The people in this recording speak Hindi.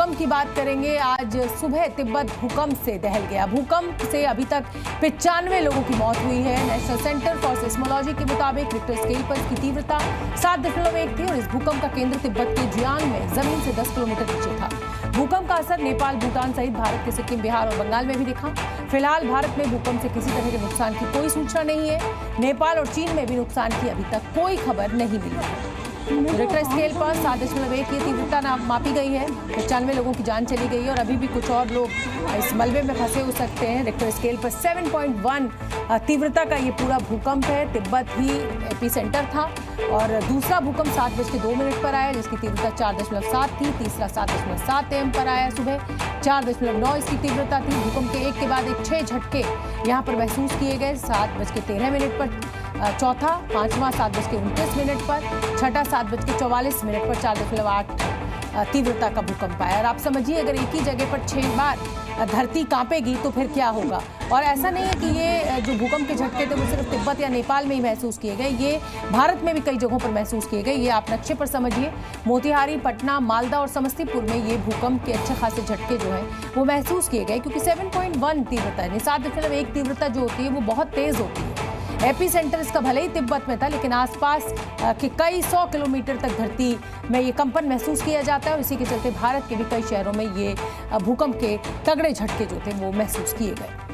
भूकंप की बात करेंगे। आज सुबह तिब्बत भूकंप से दहल गया। भूकंप से अभी तक 95 लोगों की मौत हुई है। नेशनल सेंटर फॉर सिस्मोलॉजी के मुताबिक रिक्टर स्केल पर इसकी तीव्रता 7.1 थी और इस भूकंप का केंद्र तिब्बत के जियांग में जमीन से 10 किलोमीटर नीचे था। भूकंप का असर नेपाल, भूटान सहित भारत के सिक्किम, बिहार और बंगाल में भी दिखा। फिलहाल भारत में भूकंप से किसी तरह के नुकसान की कोई सूचना नहीं है। नेपाल और चीन में भी नुकसान की अभी तक कोई खबर नहीं मिली है। रिक्टर स्केल पर 7.1 की तीव्रता मापी गई है। 95 लोगों की जान चली गई है और अभी भी कुछ और लोग इस मलबे में फंसे हो सकते हैं। रिक्टर स्केल पर 7.1 तीव्रता का ये पूरा भूकंप है। तिब्बत ही एपी सेंटर था और दूसरा भूकंप 7:02 पर आया जिसकी तीव्रता 4.7 थी। तीसरा 7.7 AM पर आया सुबह, 4.9 इसकी तीव्रता थी। भूकंप के एक के बाद एक 6 झटके यहाँ पर महसूस किए गए। 7:13 पर चौथा, पांचवा 7:29 पर, छठा 7:44 पर 4.8 तीव्रता का भूकंप आया। और आप समझिए अगर एक ही जगह पर 6 बार धरती कांपेगी तो फिर क्या होगा। और ऐसा नहीं है कि ये जो भूकंप के झटके थे वो सिर्फ तिब्बत या नेपाल में ही महसूस किए गए, ये भारत में भी कई जगहों पर महसूस किए गए। ये आप नक्शे पर समझिए, मोतिहारी, पटना, मालदा और समस्तीपुर में ये भूकंप के अच्छे खासे झटके जो हैं वो महसूस किए गए, क्योंकि 7.1 तीव्रता है। 7.1 तीव्रता जो होती है वो बहुत तेज होती है। एपी सेंटर इसका भले ही तिब्बत में था, लेकिन आसपास के कई 100 किलोमीटर तक धरती में ये कंपन महसूस किया जाता है और इसी के चलते भारत के भी कई शहरों में ये भूकंप के तगड़े झटके जो थे वो महसूस किए गए।